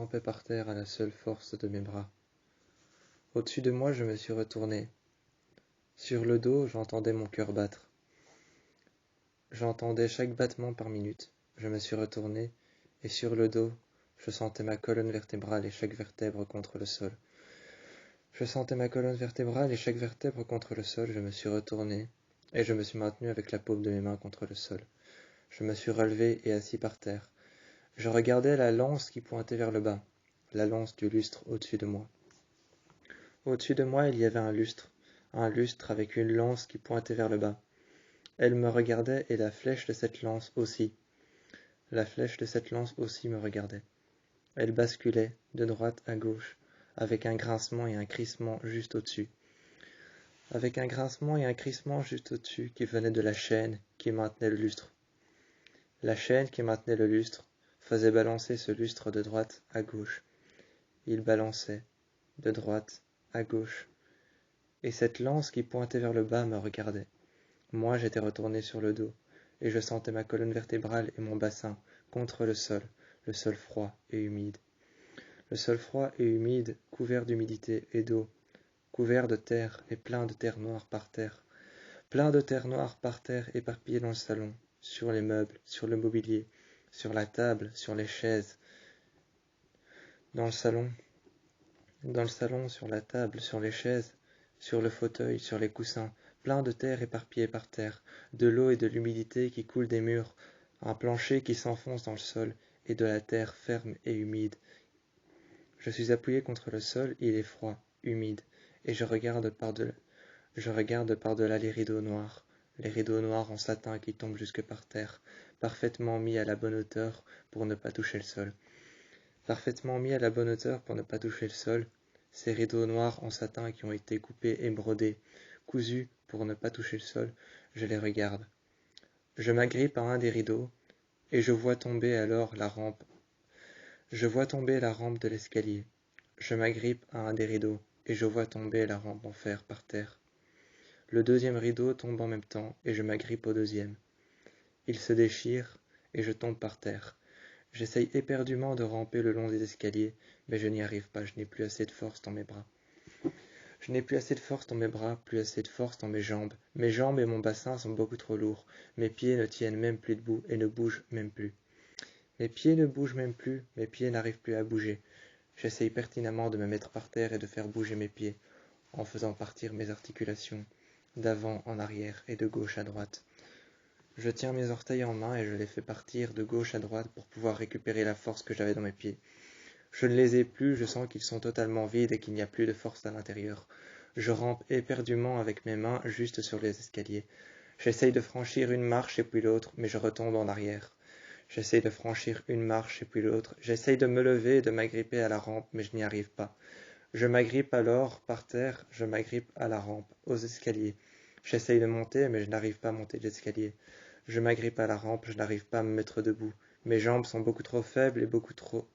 trempais par terre à la seule force de mes bras. Au-dessus de moi, je me suis retourné. Sur le dos, j'entendais mon cœur battre. J'entendais chaque battement par minute. Je me suis retourné, et sur le dos, je sentais ma colonne vertébrale et chaque vertèbre contre le sol. Je sentais ma colonne vertébrale et chaque vertèbre contre le sol. Je me suis retourné, et je me suis maintenu avec la paume de mes mains contre le sol. Je me suis relevé et assis par terre. Je regardais la lance qui pointait vers le bas, la lance du lustre au-dessus de moi. Au-dessus de moi, il y avait un lustre avec une lance qui pointait vers le bas. Elle me regardait et la flèche de cette lance aussi. La flèche de cette lance aussi me regardait. Elle basculait de droite à gauche, avec un grincement et un crissement juste au-dessus. Avec un grincement et un crissement juste au-dessus qui venait de la chaîne qui maintenait le lustre. La chaîne qui maintenait le lustre faisait balancer ce lustre de droite à gauche. Il balançait de droite à gauche. Et cette lance qui pointait vers le bas me regardait. Moi, j'étais retourné sur le dos, et je sentais ma colonne vertébrale et mon bassin contre le sol froid et humide. Le sol froid et humide, couvert d'humidité et d'eau, couvert de terre et plein de terre noire par terre. Plein de terre noire par terre éparpillée dans le salon, sur les meubles, sur le mobilier, sur la table, sur les chaises. Dans le salon, sur la table, sur les chaises, sur le fauteuil, sur les coussins, plein de terre éparpillée par terre, de l'eau et de l'humidité qui coulent des murs, un plancher qui s'enfonce dans le sol, et de la terre ferme et humide. Je suis appuyé contre le sol, il est froid, humide, et je regarde par-delà les rideaux noirs en satin qui tombent jusque par terre, parfaitement mis à la bonne hauteur pour ne pas toucher le sol. Parfaitement mis à la bonne hauteur pour ne pas toucher le sol, ces rideaux noirs en satin qui ont été coupés et brodés, cousus pour ne pas toucher le sol, je les regarde. Je m'agrippe à un des rideaux, et je vois tomber alors la rampe. Je vois tomber la rampe de l'escalier. Je m'agrippe à un des rideaux, et je vois tomber la rampe en fer par terre. Le deuxième rideau tombe en même temps, et je m'agrippe au deuxième. Il se déchire, et je tombe par terre. J'essaye éperdument de ramper le long des escaliers, mais je n'y arrive pas, je n'ai plus assez de force dans mes bras. Je n'ai plus assez de force dans mes bras, plus assez de force dans mes jambes. Mes jambes et mon bassin sont beaucoup trop lourds. Mes pieds ne tiennent même plus debout et ne bougent même plus. Mes pieds ne bougent même plus, mes pieds n'arrivent plus à bouger. J'essaye pertinemment de me mettre par terre et de faire bouger mes pieds, en faisant partir mes articulations, d'avant en arrière et de gauche à droite. Je tiens mes orteils en main et je les fais partir de gauche à droite pour pouvoir récupérer la force que j'avais dans mes pieds. Je ne les ai plus, je sens qu'ils sont totalement vides et qu'il n'y a plus de force à l'intérieur. Je rampe éperdument avec mes mains juste sur les escaliers. J'essaye de franchir une marche et puis l'autre, mais je retombe en arrière. J'essaye de franchir une marche et puis l'autre. J'essaye de me lever et de m'agripper à la rampe, mais je n'y arrive pas. Je m'agrippe alors par terre, je m'agrippe à la rampe, aux escaliers. J'essaye de monter, mais je n'arrive pas à monter l'escalier. Je m'agrippe à la rampe, je n'arrive pas à me mettre debout. Mes jambes sont beaucoup trop faibles et beaucoup trop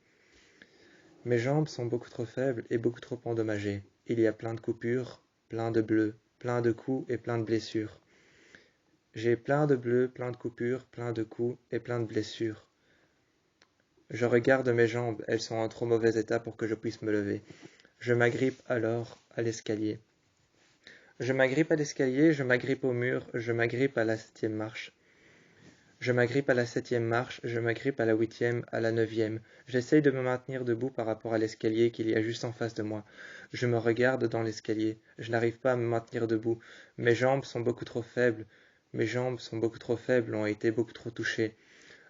endommagées. Il y a plein de coupures, plein de bleus, plein de coups et plein de blessures. J'ai plein de bleus, plein de coupures, plein de coups et plein de blessures. Je regarde mes jambes, elles sont en trop mauvais état pour que je puisse me lever. Je m'agrippe alors à l'escalier. Je m'agrippe à l'escalier, je m'agrippe au mur, je m'agrippe à la 7e marche. Je m'agrippe à la 7e marche, je m'agrippe à la 8e, à la 9e. J'essaye de me maintenir debout par rapport à l'escalier qu'il y a juste en face de moi. Je me regarde dans l'escalier. Je n'arrive pas à me maintenir debout. Mes jambes sont beaucoup trop faibles. Ont été beaucoup trop touchées.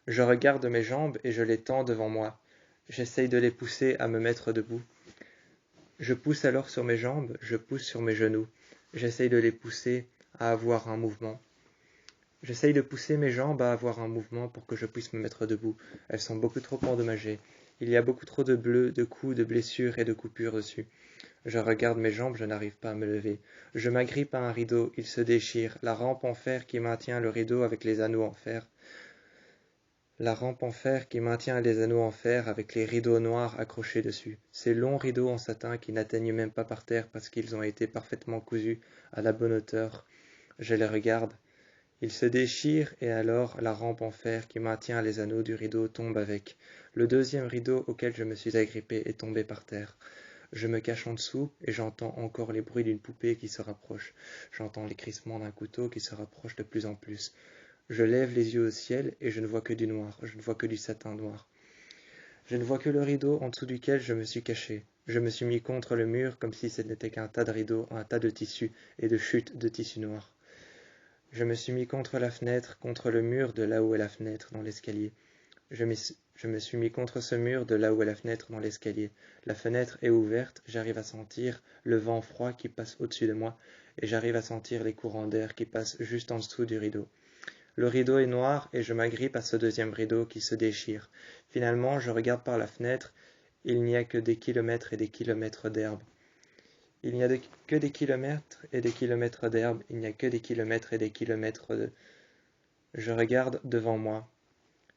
Je regarde mes jambes et je les tends devant moi. J'essaye de les pousser à me mettre debout. Je pousse alors sur mes jambes, je pousse sur mes genoux. J'essaye de les pousser à avoir un mouvement. J'essaye de pousser mes jambes à avoir un mouvement pour que je puisse me mettre debout. Elles sont beaucoup trop endommagées. Il y a beaucoup trop de bleus, de coups, de blessures et de coupures dessus. Je regarde mes jambes, je n'arrive pas à me lever. Je m'agrippe à un rideau, il se déchire. La rampe en fer qui maintient le rideau avec les anneaux en fer. La rampe en fer qui maintient les anneaux en fer avec les rideaux noirs accrochés dessus. Ces longs rideaux en satin qui n'atteignent même pas par terre parce qu'ils ont été parfaitement cousus à la bonne hauteur. Je les regarde. Il se déchire et alors la rampe en fer qui maintient les anneaux du rideau tombe avec. Le deuxième rideau auquel je me suis agrippé est tombé par terre. Je me cache en dessous et j'entends encore les bruits d'une poupée qui se rapproche. J'entends les crissements d'un couteau qui se rapproche de plus en plus. Je lève les yeux au ciel et je ne vois que du noir, je ne vois que du satin noir. Je ne vois que le rideau en dessous duquel je me suis caché. Je me suis mis contre le mur comme si ce n'était qu'un tas de rideaux, un tas de tissus et de chutes de tissus noirs. Je me suis mis contre la fenêtre, contre le mur de là où est la fenêtre dans l'escalier. Je me suis mis contre ce mur de là où est la fenêtre dans l'escalier. La fenêtre est ouverte, j'arrive à sentir le vent froid qui passe au-dessus de moi, et j'arrive à sentir les courants d'air qui passent juste en dessous du rideau. Le rideau est noir et je m'agrippe à ce deuxième rideau qui se déchire. Finalement, je regarde par la fenêtre, il n'y a que des kilomètres et des kilomètres d'herbe. Il n'y a que des kilomètres et des kilomètres d'herbe, il n'y a que des kilomètres et des kilomètres de... Je regarde devant moi.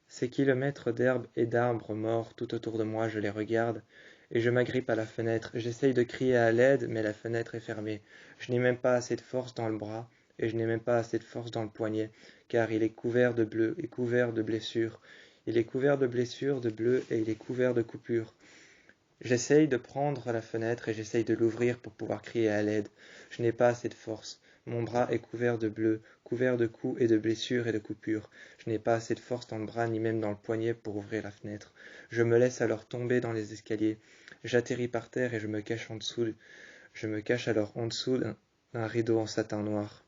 Ces kilomètres d'herbe et d'arbres morts tout autour de moi, je les regarde, et je m'agrippe à la fenêtre. J'essaye de crier à l'aide, mais la fenêtre est fermée. Je n'ai même pas assez de force dans le bras, et je n'ai même pas assez de force dans le poignet, car il est couvert de bleu et couvert de blessures. Il est couvert de blessures, de bleu, et il est couvert de coupures. J'essaye de prendre la fenêtre et j'essaye de l'ouvrir pour pouvoir crier à l'aide. Je n'ai pas assez de force. Mon bras est couvert de bleu, couvert de coups et de blessures et de coupures. Je n'ai pas assez de force dans le bras ni même dans le poignet pour ouvrir la fenêtre. Je me laisse alors tomber dans les escaliers. J'atterris par terre et je me cache en dessous. Je me cache alors en dessous d'un rideau en satin noir.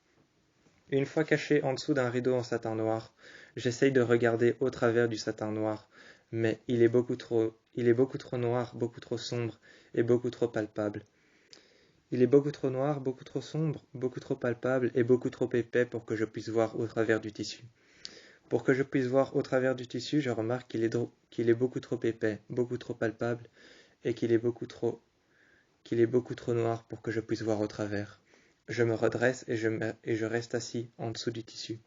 Une fois caché en dessous d'un rideau en satin noir, j'essaye de regarder au travers du satin noir, mais il est beaucoup trop noir, beaucoup trop sombre et beaucoup trop palpable. Il est beaucoup trop noir, beaucoup trop sombre, beaucoup trop palpable et beaucoup trop épais pour que je puisse voir au travers du tissu. Pour que je puisse voir au travers du tissu, je remarque qu'il est beaucoup trop épais, beaucoup trop palpable et qu'il est beaucoup trop noir pour que je puisse voir au travers. Je me redresse et je reste assis en dessous du tissu.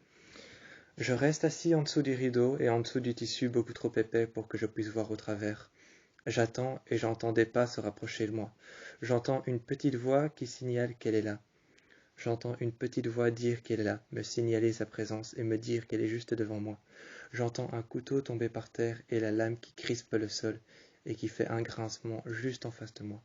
Je reste assis en dessous du rideau et en dessous du tissu beaucoup trop épais pour que je puisse voir au travers. J'attends et j'entends des pas se rapprocher de moi. J'entends une petite voix qui signale qu'elle est là. J'entends une petite voix dire qu'elle est là, me signaler sa présence et me dire qu'elle est juste devant moi. J'entends un couteau tomber par terre et la lame qui crispe le sol et qui fait un grincement juste en face de moi.